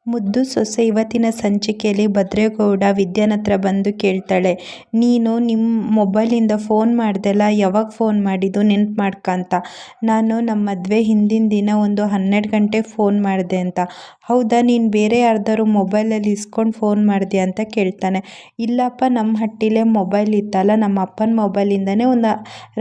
ಮುದ್ದು ಸೊಸೆ ಇವತ್ತಿನ ಸಂಚಿಕೆಯಲ್ಲಿ ಭದ್ರೇಗೌಡ ವಿದ್ಯಾನ ಹತ್ರ ಬಂದು ಕೇಳ್ತಾಳೆ, ನೀನು ನಿಮ್ಮ ಮೊಬೈಲಿಂದ ಫೋನ್ ಮಾಡ್ದೆಲ್ಲ, ಯಾವಾಗ ಫೋನ್ ಮಾಡಿದ್ದು ನೆನ್ಪು ಮಾಡ್ಕಂತ. ನಾನು ನಮ್ಮ ಮದುವೆ ಹಿಂದಿನ ದಿನ ಒಂದು 12 ಗಂಟೆಗೆ ಫೋನ್ ಮಾಡಿದೆ ಅಂತ. ಹೌದಾ, ನೀನು ಬೇರೆ ಯಾರ್ದಾರು ಮೊಬೈಲಲ್ಲಿ ಇಸ್ಕೊಂಡು ಫೋನ್ ಮಾಡಿದ್ಯಾ ಅಂತ ಕೇಳ್ತಾನೆ. ಇಲ್ಲಪ್ಪ, ನಮ್ಮ ಹಟ್ಟಿಲೇ ಮೊಬೈಲ್ ಇತ್ತಲ್ಲ, ನಮ್ಮ ಅಪ್ಪನ ಮೊಬೈಲಿಂದನೇ ಒಂದು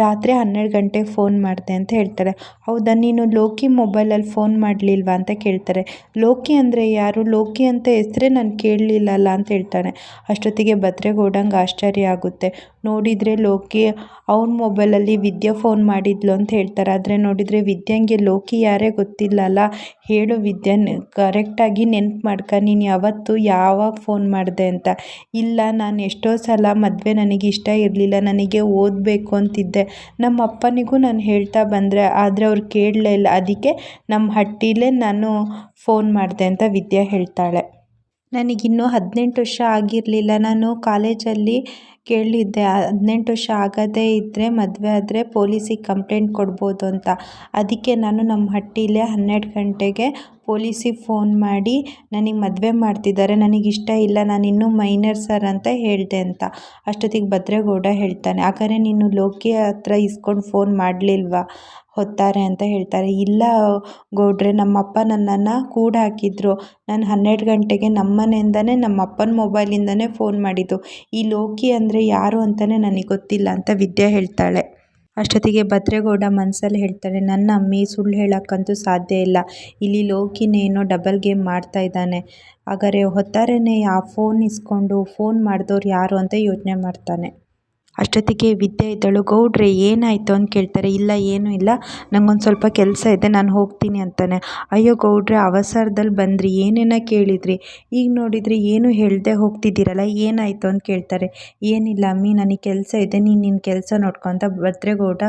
ರಾತ್ರಿ 12 ಗಂಟೆಗೆ ಫೋನ್ ಮಾಡಿದೆ ಅಂತ ಹೇಳ್ತಾರೆ. ಹೌದಾ, ನೀನು ಲೋಕಿ ಮೊಬೈಲಲ್ಲಿ ಫೋನ್ ಮಾಡಲಿಲ್ವಾ ಅಂತ ಕೇಳ್ತಾರೆ. ಲೋಕಿ ಅಂದರೆ ಯಾರು? ಲೋಕಿ ಅಂತ ಹೆಸರೇ ನಾನು ಕೇಳಲಿಲ್ಲಲ್ಲ ಅಂತ ಹೇಳ್ತಾನೆ. ಅಷ್ಟೊತ್ತಿಗೆ ಭದ್ರೇಗೌಡಂಗೆ ಆಶ್ಚರ್ಯ ಆಗುತ್ತೆ. ನೋಡಿದರೆ ಲೋಕಿ ಅವನ ಮೊಬೈಲಲ್ಲಿ ವಿದ್ಯಾ ಫೋನ್ ಮಾಡಿದ್ಲು ಅಂತ ಹೇಳ್ತಾರೆ. ಆದರೆ ನೋಡಿದರೆ ವಿದ್ಯಾಂಗೆ ಲೋಕಿ ಯಾರೇ ಗೊತ್ತಿಲ್ಲಲ್ಲ. ಹೇಳು ವಿದ್ಯಾ, ಕರೆಕ್ಟಾಗಿ ನೆನ್ಪು ಮಾಡ್ಕ, ನೀನು ಯಾವತ್ತು ಯಾವಾಗ ಫೋನ್ ಮಾಡಿದೆ ಅಂತ. ಇಲ್ಲ, ನಾನು ಎಷ್ಟೋ ಸಲ ಮದುವೆ ನನಗೆ ಇಷ್ಟ ಇರಲಿಲ್ಲ, ನನಗೆ ಓದಬೇಕು ಅಂತಿದ್ದೆ. ನಮ್ಮ ಅಪ್ಪನಿಗೂ ನಾನು ಹೇಳ್ತಾ ಬಂದರೆ, ಆದರೆ ಅವ್ರು ಕೇಳಲೇ ಇಲ್ಲ. ಅದಕ್ಕೆ ನಮ್ಮ ಹಟ್ಟಿಲೇ ನಾನು ಫೋನ್ ಮಾಡಿದೆ ಅಂತ ವಿದ್ಯಾ ಹೇಳ್ತಾಳೆ. ನನಗಿನ್ನೂ 18 ವರ್ಷ ಆಗಿರಲಿಲ್ಲ. ನಾನು ಕಾಲೇಜಲ್ಲಿ ಕೇಳಿದ್ದೆ, 18 ವರ್ಷ ಆಗದೇ ಇದ್ದರೆ ಮದುವೆ ಆದರೆ ಪೊಲೀಸಿಗೆ ಕಂಪ್ಲೇಂಟ್ ಕೊಡ್ಬೋದು ಅಂತ. ಅದಕ್ಕೆ ನಾನು ನಮ್ಮ ಹಟ್ಟಿಲೇ 12 ಗಂಟೆಗೆ ಪೊಲೀಸಿಗೆ ಫೋನ್ ಮಾಡಿ ನನಗೆ ಮದುವೆ ಮಾಡ್ತಿದ್ದಾರೆ, ನನಗಿಷ್ಟ ಇಲ್ಲ, ನಾನಿನ್ನೂ ಮೈನರ್ ಸರ್ ಅಂತ ಹೇಳಿದೆ ಅಂತ. ಅಷ್ಟೊತ್ತಿಗೆ ಭದ್ರೇಗೌಡ ಹೇಳ್ತಾನೆ, ಹಾಗಾದರೆ ನೀನು ಲೋಕಿ ಹತ್ರ ಇಸ್ಕೊಂಡು ಫೋನ್ ಮಾಡಲಿಲ್ವಾ ಹೊತ್ತಾರೆ ಅಂತ ಹೇಳ್ತಾರೆ. ಇಲ್ಲ ಗೌಡ್ರೆ, ನಮ್ಮಪ್ಪ ನನ್ನನ್ನು ಕೂಡ ಹಾಕಿದ್ರು. ನಾನು 12 ಗಂಟೆಗೆ ನಮ್ಮನೆಯಿಂದನೇ ನಮ್ಮ ಅಪ್ಪನ ಮೊಬೈಲಿಂದನೇ ಫೋನ್ ಮಾಡಿದ್ದು. ಈ ಲೋಕಿ ಅಂದರೆ ಯಾರು ಅಂತಲೇ ನನಗೆ ಗೊತ್ತಿಲ್ಲ ಅಂತ ವಿದ್ಯಾ ಹೇಳ್ತಾಳೆ. ಅಷ್ಟೊತ್ತಿಗೆ ಭದ್ರೇಗೌಡ ಮನಸ್ಸಲ್ಲಿ ಹೇಳ್ತಾಳೆ, ನನ್ನ ಅಮ್ಮಿ ಸುಳ್ಳು ಹೇಳೋಕ್ಕಂತೂ ಸಾಧ್ಯ ಇಲ್ಲ. ಇಲ್ಲಿ ಲೋಕಿನೇನೋ ಡಬಲ್ ಗೇಮ್ ಮಾಡ್ತಾ ಇದ್ದಾನೆ. ಹಾಗಾದರೆ ಹೊತ್ತಾರೆನೇ ಆ ಫೋನ್ ಇಸ್ಕೊಂಡು ಫೋನ್ ಮಾಡಿದವ್ರು ಯಾರು ಅಂತ ಯೋಚನೆ ಮಾಡ್ತಾನೆ. ಅಷ್ಟೊತ್ತಿಗೆ ವಿದ್ಯೆ ಇದ್ದಳು. ಗೌಡ್ರೆ, ಏನಾಯಿತು ಅಂತ ಕೇಳ್ತಾರೆ. ಇಲ್ಲ, ಏನೂ ಇಲ್ಲ, ನನಗೊಂದು ಸ್ವಲ್ಪ ಕೆಲಸ ಇದೆ, ನಾನು ಹೋಗ್ತೀನಿ ಅಂತಾನೆ. ಅಯ್ಯೋ ಗೌಡ್ರೆ, ಅವಸರದಲ್ಲಿ ಬಂದ್ರಿ, ಏನೇನೋ ಕೇಳಿದ್ರಿ, ಈಗ ನೋಡಿದರೆ ಏನೂ ಹೇಳದೆ ಹೋಗ್ತಿದ್ದೀರಲ್ಲ, ಏನಾಯಿತು ಅಂತ ಕೇಳ್ತಾರೆ. ಏನಿಲ್ಲ ಅಮ್ಮಿ, ನನಗೆ ಕೆಲಸ ಇದೆ, ನೀನು ನಿನ್ನ ಕೆಲಸ ನೋಡ್ಕೊ ಅಂತ ಭದ್ರೇಗೌಡ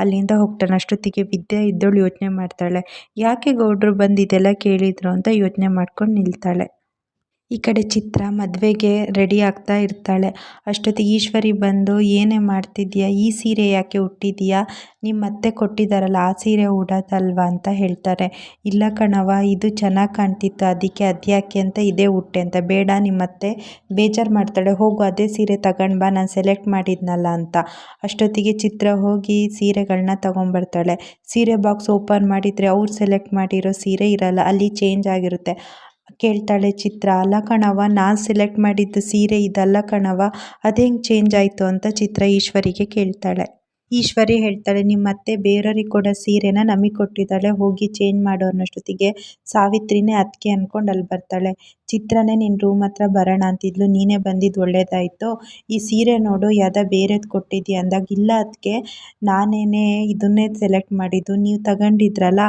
ಅಲ್ಲಿಂದ ಹೋಗ್ತಾನೆ. ಅಷ್ಟೊತ್ತಿಗೆ ವಿದ್ಯೆ ಇದ್ದವಳು ಯೋಚನೆ ಮಾಡ್ತಾಳೆ, ಯಾಕೆ ಗೌಡ್ರು ಬಂದಿದ್ದೆಲ್ಲ ಕೇಳಿದ್ರು ಅಂತ ಯೋಚನೆ ಮಾಡ್ಕೊಂಡು ನಿಲ್ತಾಳೆ. ಈ ಕಡೆ ಚಿತ್ರ ಮದುವೆಗೆ ರೆಡಿ ಆಗ್ತಾ ಇರ್ತಾಳೆ. ಅಷ್ಟೊತ್ತಿಗೆ ಈಶ್ವರಿ ಬಂದು, ಏನೇ ಮಾಡ್ತಿದ್ಯಾ, ಈ ಸೀರೆ ಯಾಕೆ ಉಟ್ಟಿದೀಯಾ, ನಿಮ್ಮ ಅತ್ತೆ ಕೊಟ್ಟಿದ್ದಾರಲ್ಲ ಆ ಸೀರೆ ಉಡೋದಲ್ವಾ ಅಂತ ಹೇಳ್ತಾರೆ. ಇಲ್ಲ ಕಣವ, ಇದು ಚೆನ್ನಾಗಿ ಕಾಣ್ತಿತ್ತು, ಅದಕ್ಕೆ ಅದ್ಯಾಕೆ ಅಂತ ಇದೇ ಉಟ್ಟೆ ಅಂತ. ಬೇಡ, ನಿಮ್ಮತ್ತೆ ಬೇಜಾರು ಮಾಡ್ತಾಳೆ, ಹೋಗು ಅದೇ ಸೀರೆ ತಗೊಂಡು ಬಾ, ನಾನು ಸೆಲೆಕ್ಟ್ ಮಾಡಿದ್ನಲ್ಲ ಅಂತ. ಅಷ್ಟೊತ್ತಿಗೆ ಚಿತ್ರ ಹೋಗಿ ಸೀರೆಗಳನ್ನ ತಗೊಂಬರ್ತಾಳೆ. ಸೀರೆ ಬಾಕ್ಸ್ ಓಪನ್ ಮಾಡಿದರೆ ಅವ್ರು ಸೆಲೆಕ್ಟ್ ಮಾಡಿರೋ ಸೀರೆ ಇರಲ್ಲ, ಅಲ್ಲಿ ಚೇಂಜ್ ಆಗಿರುತ್ತೆ. ಕೇಳ್ತಾಳೆ ಚಿತ್ರ, ಅಲ್ಲ ಕಣವ, ನಾನು ಸೆಲೆಕ್ಟ್ ಮಾಡಿದ್ದು ಸೀರೆ ಇದಲ್ಲ ಕಣವ, ಅದು ಹೆಂಗೆ ಚೇಂಜ್ ಆಯಿತು ಅಂತ ಚಿತ್ರ ಈಶ್ವರಿಗೆ ಕೇಳ್ತಾಳೆ. ಈಶ್ವರಿ ಹೇಳ್ತಾಳೆ, ನಿಮ್ಮ ಅತ್ತೆ ಬೇರೆಯವ್ರಿಗೆ ಕೊಡೋ ಸೀರೆನ ನಮಗೆ ಕೊಟ್ಟಿದ್ದಾಳೆ, ಹೋಗಿ ಚೇಂಜ್ ಮಾಡೋ ಅನ್ನೋಷ್ಟೊತ್ತಿಗೆ ಸಾವಿತ್ರಿನೇ ಅದಕ್ಕೆ ಅಂದ್ಕೊಂಡು ಅಲ್ಲಿ ಬರ್ತಾಳೆ. ಚಿತ್ರನೇ ನಿನ್ನ ರೂಮ್ ಹತ್ರ ಬರೋಣ ಅಂತಿದ್ಲು, ನೀನೇ ಬಂದಿದ್ದು ಒಳ್ಳೇದಾಯಿತು. ಈ ಸೀರೆ ನೋಡು, ಯಾವುದೋ ಬೇರೆದು ಕೊಟ್ಟಿದ್ದೀಯ ಅಂದಾಗ, ಇಲ್ಲ ಅದಕ್ಕೆ ನಾನೇನೇ ಇದನ್ನೇ ಸೆಲೆಕ್ಟ್ ಮಾಡಿದ್ದು, ನೀವು ತಗೊಂಡಿದ್ರಲ್ಲ,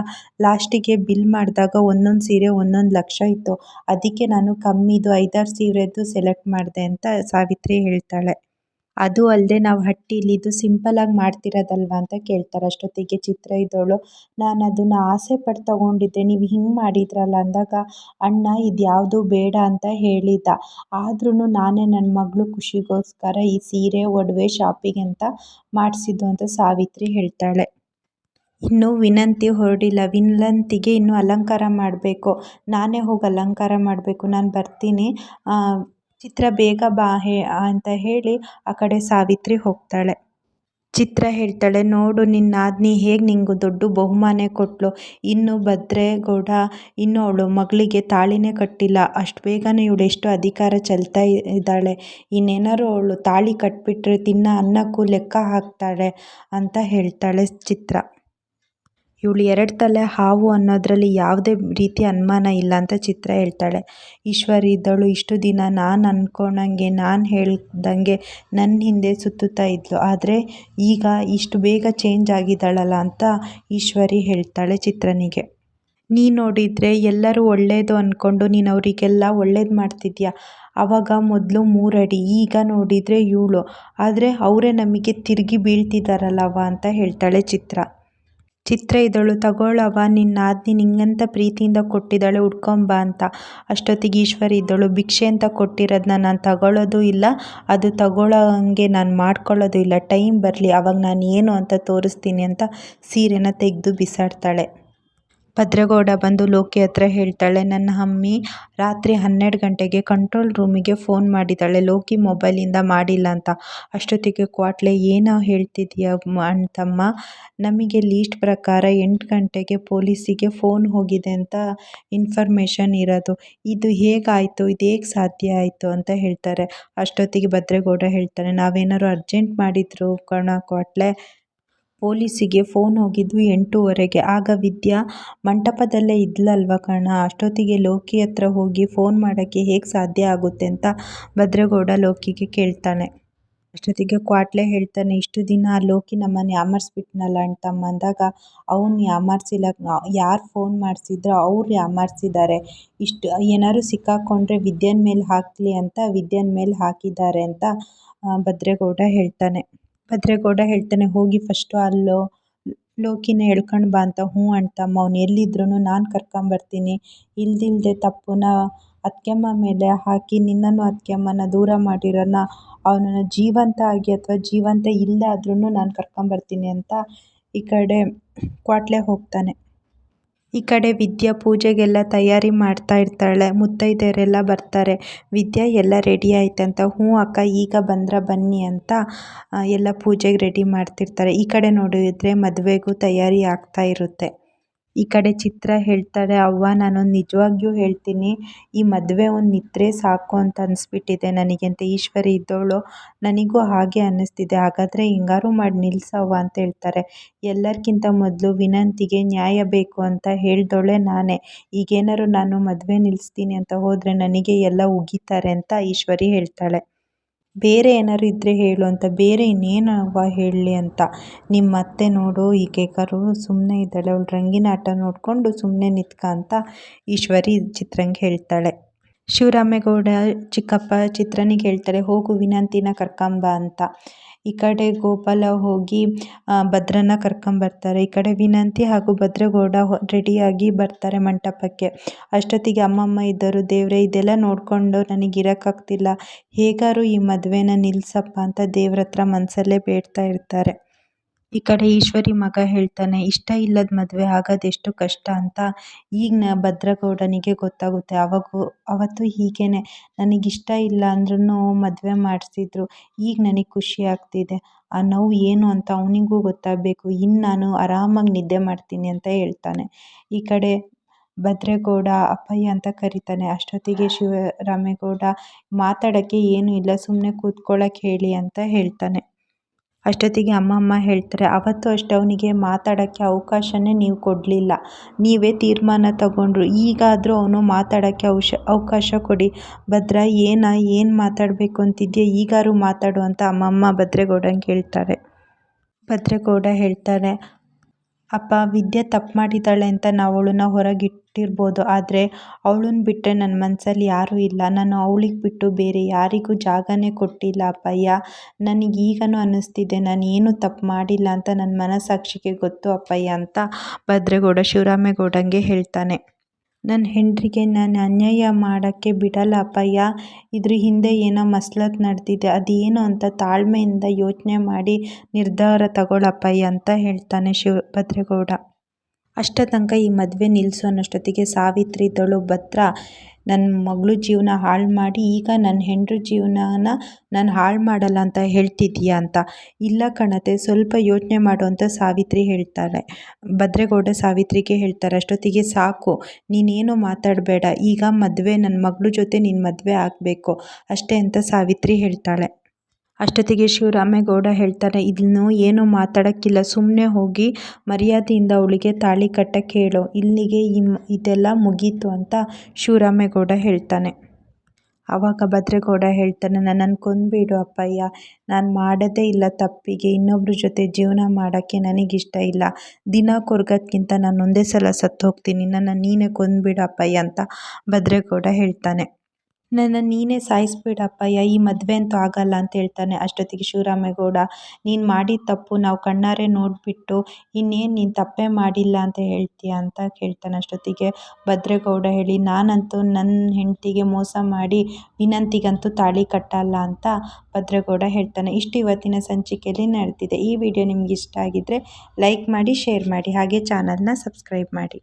ಲಾಸ್ಟಿಗೆ ಬಿಲ್ ಮಾಡಿದಾಗ ಒಂದೊಂದು ಸೀರೆ 1 ಲಕ್ಷ ಇತ್ತು, ಅದಕ್ಕೆ ನಾನು ಕಮ್ಮಿದು 5-6 ಸೀರೆದು ಸೆಲೆಕ್ಟ್ ಮಾಡಿದೆ ಅಂತ ಸಾವಿತ್ರಿ ಹೇಳ್ತಾಳೆ. ಅದು ಅಲ್ಲದೆ ನಾವು ಹಟ್ಟಿಲಿ ಇದು ಸಿಂಪಲಾಗಿ ಮಾಡ್ತಿರೋದಲ್ವ ಅಂತ ಕೇಳ್ತಾರೆ. ಅಷ್ಟೊತ್ತಿಗೆ ಚಿತ್ರ ಇದ್ದವಳು, ನಾನು ಅದನ್ನು ಆಸೆ ಪಟ್ಟು ತಗೊಂಡಿದ್ದೆ, ನೀವು ಹಿಂಗೆ ಮಾಡಿದ್ರಲ್ಲ ಅಂದಾಗ, ಅಣ್ಣ ಇದು ಯಾವುದು ಬೇಡ ಅಂತ ಹೇಳಿದ್ದ, ಆದ್ರೂ ನಾನೇ ನನ್ನ ಮಗಳು ಖುಷಿಗೋಸ್ಕರ ಈ ಸೀರೆ ಒಡವೆ ಶಾಪಿಂಗ್ ಅಂತ ಮಾಡಿಸಿದ್ದು ಅಂತ ಸಾವಿತ್ರಿ ಹೇಳ್ತಾಳೆ. ಇನ್ನೂ ವಿನಂತಿ ಹೊರಡಿಲ್ಲ, ವಿನಂತಿಗೆ ಇನ್ನೂ ಅಲಂಕಾರ ಮಾಡಬೇಕು, ನಾನೇ ಹೋಗಿ ಅಲಂಕಾರ ಮಾಡಬೇಕು, ನಾನು ಬರ್ತೀನಿ, ಚಿತ್ರ ಬೇಗ ಬಾ ಅಂತ ಹೇಳಿ ಆ ಕಡೆ ಸಾವಿತ್ರಿ ಹೋಗ್ತಾಳೆ. ಚಿತ್ರ ಹೇಳ್ತಾಳೆ, ನೋಡು ನಿನ್ನ ನಾದ್ನಿ ಹೇಗೆ ನಿಂಗೆ ದೊಡ್ಡ ಬಹುಮಾನ ಕೊಟ್ಲು, ಇನ್ನು ಭದ್ರೇಗೌಡ ಇನ್ನೂ ಅವಳು ಮಗಳಿಗೆ ತಾಳಿನೇ ಕಟ್ಟಿಲ್ಲ, ಅಷ್ಟು ಬೇಗನೆ ಇವಳು ಎಷ್ಟು ಅಧಿಕಾರ ಚೆಲ್ತಾ ಇದ್ದಾಳೆ, ಇನ್ನೇನಾರು ಅವಳು ತಾಳಿ ಕಟ್ಬಿಟ್ರೆ ತಿನ್ನೋ ಅನ್ನಕ್ಕೂ ಲೆಕ್ಕ ಹಾಕ್ತಾಳೆ ಅಂತ ಹೇಳ್ತಾಳೆ ಚಿತ್ರ. ಇವಳು 2 ತಲೆ ಹಾವು ಅನ್ನೋದರಲ್ಲಿ ಯಾವುದೇ ರೀತಿ ಅನುಮಾನ ಇಲ್ಲ ಅಂತ ಚಿತ್ರ ಹೇಳ್ತಾಳೆ. ಈಶ್ವರಿ ಇದ್ದವಳು, ಇಷ್ಟು ದಿನ ನಾನು ಅಂದ್ಕೊಂಡಂಗೆ, ನಾನು ಹೇಳ್ದಂಗೆ ನನ್ನ ಹಿಂದೆ ಸುತ್ತುತ್ತಾ ಇದ್ಲು, ಆದರೆ ಈಗ ಇಷ್ಟು ಬೇಗ ಚೇಂಜ್ ಆಗಿದ್ದಾಳಲ್ಲ ಅಂತ ಈಶ್ವರಿ ಹೇಳ್ತಾಳೆ ಚಿತ್ರನಿಗೆ. ನೀನು ನೋಡಿದರೆ ಎಲ್ಲರೂ ಒಳ್ಳೆಯದು ಅಂದ್ಕೊಂಡು ನೀನು ಅವರಿಗೆಲ್ಲ ಒಳ್ಳೇದು ಮಾಡ್ತಿದ್ಯಾ, ಆವಾಗ ಮೊದಲು 3 ಅಡಿ, ಈಗ ನೋಡಿದರೆ 7, ಆದರೆ ಅವರೇ ನಮಗೆ ತಿರುಗಿ ಬೀಳ್ತಿದ್ದಾರಲ್ಲವ ಅಂತ ಹೇಳ್ತಾಳೆ ಚಿತ್ರ. ಚಿತ್ರ ಇದ್ದವಳು, ತಗೊಳ್ಳವ, ನಿನ್ನ ನಾದ್ನಿ ನಿಂಗಂತ ಪ್ರೀತಿಯಿಂದ ಕೊಟ್ಟಿದ್ದಾಳೆ, ಉಟ್ಕೊಂಬ ಅಂತ. ಅಷ್ಟೊತ್ತಿಗೆ ಈಶ್ವರಿ ಇದ್ದವಳು, ಭಿಕ್ಷೆ ಅಂತ ಕೊಟ್ಟಿರೋದನ್ನ ನಾನು ತಗೊಳ್ಳೋದು ಇಲ್ಲ, ಅದು ತಗೊಳ್ಳೋಂಗೆ ನಾನು ಮಾಡ್ಕೊಳ್ಳೋದು ಇಲ್ಲ, ಟೈಮ್ ಬರಲಿ ಆವಾಗ ನಾನು ಏನು ಅಂತ ತೋರಿಸ್ತೀನಿ ಅಂತ ಸೀರೆನ ತೆಗೆದು ಬಿಸಾಡ್ತಾಳೆ. ಭದ್ರಗೌಡ ಬಂದು ಲೋಕಿ ಹತ್ರ ಹೇಳ್ತಾಳೆ, ನನ್ನ ಅಮ್ಮಿ ರಾತ್ರಿ 12 ಗಂಟೆಗೆ ಕಂಟ್ರೋಲ್ ರೂಮಿಗೆ ಫೋನ್ ಮಾಡಿದ್ದಾಳೆ, ಲೋಕಿ ಮೊಬೈಲಿಂದ ಮಾಡಿಲ್ಲ ಅಂತ. ಅಷ್ಟೊತ್ತಿಗೆ ಕ್ವಾಟ್ಲೆ, ಏನೋ ಹೇಳ್ತಿದೀಯ ಅಂತಮ್ಮ, ನಮಗೆ ಲೀಸ್ಟ್ ಪ್ರಕಾರ 8 ಗಂಟೆಗೆ ಪೊಲೀಸಿಗೆ ಫೋನ್ ಹೋಗಿದೆ ಅಂತ ಇನ್ಫಾರ್ಮೇಷನ್ ಇರೋದು. ಇದು ಹೇಗಾಯಿತು, ಇದು ಹೇಗೆ ಸಾಧ್ಯ ಆಯಿತು ಅಂತ ಹೇಳ್ತಾರೆ. ಅಷ್ಟೊತ್ತಿಗೆ ಭದ್ರೇಗೌಡ ಹೇಳ್ತಾನೆ, ನಾವೇನಾದ್ರು ಅರ್ಜೆಂಟ್ ಮಾಡಿದ್ರು ಕಣ ಕ್ವಾಟ್ಲೆ, ಪೊಲೀಸಿಗೆ ಫೋನ್ ಹೋಗಿದ್ವು 8:30ಗೆ. ಆಗ ವಿದ್ಯಾ ಮಂಟಪದಲ್ಲೇ ಇದ್ಲಲ್ವ ಕಣ, ಅಷ್ಟೊತ್ತಿಗೆ ಲೋಕಿ ಹತ್ರ ಹೋಗಿ ಫೋನ್ ಮಾಡೋಕ್ಕೆ ಹೇಗೆ ಸಾಧ್ಯ ಆಗುತ್ತೆ ಅಂತ ಭದ್ರೇಗೌಡ ಲೋಕಿಗೆ ಕೇಳ್ತಾನೆ. ಅಷ್ಟೊತ್ತಿಗೆ ಕ್ವಾಟ್ಲೆ ಹೇಳ್ತಾನೆ, ಇಷ್ಟು ದಿನ ಲೋಕಿ ನಮ್ಮನ್ನು ಯಾಮಾರಿಸ್ಬಿಟ್ನಲ್ಲ ಅಂತಮ್ಮ ಅಂದಾಗ, ಅವ್ನು ಯಾಮಾರಿಸಿಲ್ಲ, ಯಾರು ಫೋನ್ ಮಾಡಿಸಿದ್ರೋ ಅವ್ರು ಯಾಮಾರಿಸಿದ್ದಾರೆ. ಇಷ್ಟು ಏನಾದ್ರು ಸಿಕ್ಕಾಕೊಂಡ್ರೆ ವಿದ್ಯಾನ ಮೇಲೆ ಹಾಕಲಿ ಅಂತ ವಿದ್ಯಾನ ಮೇಲೆ ಹಾಕಿದ್ದಾರೆ ಅಂತ ಭದ್ರೇಗೌಡ ಹೇಳ್ತಾನೆ. ಹೋಗಿ ಫಸ್ಟು ಲೋಕಿನ ಎಳ್ಕೊಂಡು ಬಾ ಅಂತ. ಹ್ಞೂ ಅಂತಮ್ಮ, ಅವ್ನು ಎಲ್ಲಿದ್ರು ನಾನು ಕರ್ಕೊಂಬರ್ತೀನಿ. ಇಲ್ದಿಲ್ಲದೆ ತಪ್ಪುನ ಅತ್ಗೆಮ್ಮ ಮೇಲೆ ಹಾಕಿ ನಿನ್ನನ್ನು ಅತ್ಗೆಮ್ಮನ ದೂರ ಮಾಡಿರೋನ ಅವನನ್ನು ಜೀವಂತ ಆಗಿ ಅಥವಾ ಜೀವಂತ ಇಲ್ಲದೆ ಆದ್ರೂ ನಾನು ಕರ್ಕೊಂಬರ್ತೀನಿ ಅಂತ ಈ ಕಡೆ ಕ್ವಾಟ್ಲೆ ಹೋಗ್ತಾನೆ. ಈ ಕಡೆ ವಿದ್ಯಾ ಪೂಜೆಗೆಲ್ಲ ತಯಾರಿ ಮಾಡ್ತಾ ಇರ್ತಾಳೆ. ಮುತ್ತೈದೆಯರೆಲ್ಲ ಬರ್ತಾರೆ. ವಿದ್ಯಾ ಎಲ್ಲ ರೆಡಿ ಆಯ್ತಂತ. ಹ್ಞೂ ಅಕ್ಕ, ಈಗ ಬನ್ನಿ ಅಂತ ಎಲ್ಲ ಪೂಜೆಗೆ ರೆಡಿ ಮಾಡ್ತಿರ್ತಾರೆ. ಈ ಕಡೆ ನೋಡಿದ್ರೆ ಮದುವೆಗೂ ತಯಾರಿ ಆಗ್ತಾ ಇರುತ್ತೆ. ಈ ಕಡೆ ಚಿತ್ರ ಹೇಳ್ತಾಳೆ, ಅವ್ವ ನಾನೊಂದು ನಿಜವಾಗ್ಲೂ ಹೇಳ್ತೀನಿ, ಈ ಮದುವೆ ಒಂದು ನಿದ್ರೆ ಸಾಕು ಅಂತ ಅನಿಸ್ಬಿಟ್ಟಿದೆ ನನಗೆ ಅಂತ. ಈಶ್ವರಿ ಇದ್ದವಳು, ನನಗೂ ಹಾಗೆ ಅನ್ನಿಸ್ತಿದೆ, ಹಾಗಾದರೆ ಹಿಂಗಾರು ಮಾಡಿ ನಿಲ್ಲಿಸವ್ವ ಅಂತ ಹೇಳ್ತಾರೆ. ಎಲ್ಲರಿಗಿಂತ ಮೊದಲು ವಿನಂತಿಗೆ ನ್ಯಾಯ ಬೇಕು ಅಂತ ಹೇಳ್ದವಳೆ ನಾನೇ. ಈಗೇನಾದ್ರು ನಾನು ಮದುವೆ ನಿಲ್ಲಿಸ್ತೀನಿ ಅಂತ ಹೋದರೆ ನನಗೆ ಎಲ್ಲ ಉಗಿತಾರೆ ಅಂತ ಈಶ್ವರಿ ಹೇಳ್ತಾಳೆ. ಬೇರೆ ಏನಾದ್ರು ಇದ್ದರೆ ಹೇಳು ಅಂತ. ಬೇರೆ ಇನ್ನೇನವ್ವ ಹೇಳಲಿ ಅಂತ. ನಿಮ್ಮ ಅತ್ತೆ ನೋಡು ಈಗೇಗಾರು ಸುಮ್ಮನೆ ಇದ್ದಾಳೆ, ಅವಳು ರಂಗಿನ ಆಟ ನೋಡಿಕೊಂಡು ಸುಮ್ಮನೆ ನಿತ್ಕ ಅಂತ ಈಶ್ವರಿ ಚಿತ್ರಂಗೆ ಹೇಳ್ತಾಳೆ. ಶಿವರಾಮೇಗೌಡ ಚಿಕ್ಕಪ್ಪ ಚಿತ್ರನಿಗೆ ಹೇಳ್ತಾರೆ, ಹೋಗು ವಿನಂತಿನ ಕರ್ಕೊಂಬ ಅಂತ. ಈ ಕಡೆ ಗೋಪಾಲ ಹೋಗಿ ಭದ್ರನ ಕರ್ಕೊಂಬರ್ತಾರೆ. ಈ ಕಡೆ ವಿನಂತಿ ಹಾಗೂ ಭದ್ರೇಗೌಡ ರೆಡಿಯಾಗಿ ಬರ್ತಾರೆ ಮಂಟಪಕ್ಕೆ. ಅಷ್ಟೊತ್ತಿಗೆ ಅಮ್ಮಮ್ಮ ಇದ್ದರು. ದೇವ್ರೆ, ಇದೆಲ್ಲ ನೋಡಿಕೊಂಡು ನನಗಿರೋಕ್ಕಾಗ್ತಿಲ್ಲ, ಹೇಗಾರು ಈ ಮದುವೆನ ನಿಲ್ಲಿಸಪ್ಪ ಅಂತ ದೇವ್ರ ಹತ್ರ ಮನಸಲ್ಲೇ ಬೇಡ್ತಾ ಇರ್ತಾರೆ. ಈ ಕಡೆ ಈಶ್ವರಿ ಮಗ ಹೇಳ್ತಾನೆ, ಇಷ್ಟ ಇಲ್ಲದ ಮದುವೆ ಆಗೋದು ಎಷ್ಟು ಕಷ್ಟ ಅಂತ ಈಗ ಭದ್ರಗೌಡನಿಗೆ ಗೊತ್ತಾಗುತ್ತೆ. ಅವತ್ತು ಹೀಗೇನೆ ನನಗಿಷ್ಟ ಇಲ್ಲ ಅಂದ್ರೂ ಮದುವೆ ಮಾಡಿಸಿದ್ರು. ಈಗ ನನಗೆ ಖುಷಿ ಆಗ್ತಿದೆ. ಆ ನೋವು ಏನು ಅಂತ ಅವನಿಗೂ ಗೊತ್ತಾಗಬೇಕು. ಇನ್ನು ನಾನು ಆರಾಮಾಗಿ ನಿದ್ದೆ ಮಾಡ್ತೀನಿ ಅಂತ ಹೇಳ್ತಾನೆ. ಈ ಕಡೆ ಭದ್ರೇಗೌಡ ಅಪ್ಪಯ್ಯ ಅಂತ ಕರೀತಾನೆ. ಅಷ್ಟೊತ್ತಿಗೆ ಶಿವರಾಮೇಗೌಡ, ಮಾತಾಡೋಕ್ಕೆ ಏನೂ ಇಲ್ಲ, ಸುಮ್ಮನೆ ಕೂತ್ಕೊಳ್ಳೋಕೆ ಹೇಳಿ ಅಂತ ಹೇಳ್ತಾನೆ. ಅಷ್ಟೊತ್ತಿಗೆ ಅಮ್ಮಮ್ಮ ಹೇಳ್ತಾರೆ, ಅವತ್ತು ಅಷ್ಟೇ ಅವನಿಗೆ ಮಾತಾಡೋಕ್ಕೆ ಅವಕಾಶನೇ ನೀವು ಕೊಡಲಿಲ್ಲ, ನೀವೇ ತೀರ್ಮಾನ ತಗೊಂಡ್ರು. ಈಗಾದರೂ ಅವನು ಮಾತಾಡೋಕ್ಕೆ ಅವಕಾಶ ಕೊಡಿ. ಭದ್ರ, ಏನು ಮಾತಾಡಬೇಕು ಅಂತಿದ್ಯಾ, ಈಗಾರು ಮಾತಾಡು ಅಂತ ಅಮ್ಮಮ್ಮ ಭದ್ರೇಗೌಡಂಗೆ ಹೇಳ್ತಾರೆ. ಭದ್ರೇಗೌಡ ಹೇಳ್ತಾರೆ, ಅಪ್ಪ, ವಿದ್ಯೆ ತಪ್ಪು ಮಾಡಿದ್ದಾಳೆ ಅಂತ ನಾವು ಅವಳನ್ನ ಹೊರಗಿಟ್ಟಿರ್ಬೋದು, ಆದರೆ ಅವಳನ್ನ ಬಿಟ್ಟರೆ ನನ್ನ ಮನಸ್ಸಲ್ಲಿ ಯಾರೂ ಇಲ್ಲ. ನಾನು ಅವಳಿಗೆ ಬಿಟ್ಟು ಬೇರೆ ಯಾರಿಗೂ ಜಾಗನೇ ಕೊಟ್ಟಿಲ್ಲ ಅಪ್ಪಯ್ಯ. ನನಗೀಗನೂ ಅನ್ನಿಸ್ತಿದೆ ನಾನು ಏನೂ ತಪ್ಪು ಮಾಡಿಲ್ಲ ಅಂತ ನನ್ನ ಮನಸ್ಸಾಕ್ಷಿಗೆ ಗೊತ್ತು ಅಪ್ಪಯ್ಯ ಅಂತ ಭದ್ರೇಗೌಡ ಶಿವರಾಮೇಗೌಡಂಗೆ ಹೇಳ್ತಾನೆ. ನನ್ನ ಹೆಂಡ್ರಿಗೆ ನಾನು ಅನ್ಯಾಯ ಮಾಡೋಕ್ಕೆ ಬಿಡಲ್ಲ ಅಪ್ಪಯ್ಯ. ಇದ್ರ ಹಿಂದೆ ಏನೋ ಮಸಲತ್ತು ನಡೆದಿದೆ, ಅದೇನು ಅಂತ ತಾಳ್ಮೆಯಿಂದ ಯೋಚನೆ ಮಾಡಿ ನಿರ್ಧಾರ ತಗೊಳ್ಳಪ್ಪಯ್ಯ ಅಂತ ಹೇಳ್ತಾನೆ ಭದ್ರೇಗೌಡ. ಅಷ್ಟ ತನಕ ಈ ಮದುವೆ ನಿಲ್ಲಿಸು ಅನ್ನೋಷ್ಟೊತ್ತಿಗೆ ಸಾವಿತ್ರಿ ಇದ್ದಳು, ಭದ್ರ, ನನ್ನ ಮಗಳು ಜೀವನ ಹಾಳು ಮಾಡಿ ಈಗ ನನ್ನ ಹೆಂಡ್ರ ಜೀವನನ ನಾನು ಹಾಳು ಮಾಡಲ್ಲ ಅಂತ ಹೇಳ್ತಿದ್ದೀಯಾ ಅಂತ. ಇಲ್ಲ ಕಣತೆ, ಸ್ವಲ್ಪ ಯೋಚನೆ ಮಾಡು ಅಂತ ಸಾವಿತ್ರಿ ಹೇಳ್ತಾಳೆ. ಭದ್ರೇಗೌಡ ಸಾವಿತ್ರಿಗೆ ಹೇಳ್ತಾರೆ. ಅಷ್ಟೊತ್ತಿಗೆ ಸಾಕು, ನೀನೇನು ಮಾತಾಡಬೇಡ, ಈಗ ಮದುವೆ ನನ್ನ ಮಗಳ ಜೊತೆ ನಿನ್ನ ಮದುವೆ ಆಗಬೇಕು ಅಷ್ಟೇ ಅಂತ ಸಾವಿತ್ರಿ ಹೇಳ್ತಾಳೆ. ಅಷ್ಟೊತ್ತಿಗೆ ಶಿವರಾಮೇಗೌಡ ಹೇಳ್ತಾರೆ, ಇದನ್ನು ಏನೂ ಮಾತಾಡೋಕ್ಕಿಲ್ಲ, ಸುಮ್ಮನೆ ಹೋಗಿ ಮರ್ಯಾದೆಯಿಂದ ಅವಳಿಗೆ ತಾಳಿ ಕಟ್ಟಕ್ಕೆ ಹೇಳು, ಇಲ್ಲಿಗೆ ಇದೆಲ್ಲ ಮುಗೀತು ಅಂತ ಶಿವರಾಮೇಗೌಡ ಹೇಳ್ತಾನೆ. ಆವಾಗ ಭದ್ರೇಗೌಡ ಹೇಳ್ತಾನೆ, ನನ್ನನ್ನು ಕೊಂದುಬಿಡು ಅಪ್ಪಯ್ಯ, ನಾನು ಮಾಡೋದೇ ಇಲ್ಲ ತಪ್ಪಿಗೆ, ಇನ್ನೊಬ್ರ ಜೊತೆ ಜೀವನ ಮಾಡೋಕ್ಕೆ ನನಗಿಷ್ಟ ಇಲ್ಲ. ದಿನ ಕೊರ್ಗೋದ್ಕಿಂತ ನಾನು ಒಂದೇ ಸಲ ಸತ್ತು ಹೋಗ್ತೀನಿ, ನನ್ನ ನೀನೇ ಕೊಂದುಬಿಡು ಅಪ್ಪಯ್ಯ ಅಂತ ಭದ್ರೇಗೌಡ ಹೇಳ್ತಾನೆ. ನನ್ನ ನೀನೇ ಸಾಯಿಸ್ಬಿಡಪ್ಪಯ್ಯ, ಈ ಮದುವೆ ಅಂತೂ ಆಗಲ್ಲ ಅಂತ ಹೇಳ್ತಾನೆ. ಅಷ್ಟೊತ್ತಿಗೆ ಶಿವರಾಮೇಗೌಡ, ನೀನು ಮಾಡಿದ ತಪ್ಪು ನಾವು ಕಣ್ಣಾರೆ ನೋಡಿಬಿಟ್ಟು ಇನ್ನೇನು ನೀನು ತಪ್ಪೇ ಮಾಡಿಲ್ಲ ಅಂತ ಹೇಳ್ತೀಯ ಅಂತ ಕೇಳ್ತಾನೆ. ಅಷ್ಟೊತ್ತಿಗೆ ಭದ್ರೇಗೌಡ ಹೇಳಿ, ನಾನಂತೂ ನನ್ನ ಹೆಂಡತಿಗೆ ಮೋಸ ಮಾಡಿ ವಿನಂತಿಗಂತೂ ತಾಳಿ ಕಟ್ಟಲ್ಲ ಅಂತ ಭದ್ರೇಗೌಡ ಹೇಳ್ತಾನೆ. ಇಷ್ಟು ಇವತ್ತಿನ ಸಂಚಿಕೆಯಲ್ಲಿ ನಡೆದಿದೆ. ಈ ವಿಡಿಯೋ ನಿಮ್ಗೆ ಇಷ್ಟ ಆಗಿದ್ದರೆ ಲೈಕ್ ಮಾಡಿ, ಶೇರ್ ಮಾಡಿ, ಹಾಗೆ ಚಾನಲ್ನ ಸಬ್ಸ್ಕ್ರೈಬ್ ಮಾಡಿ.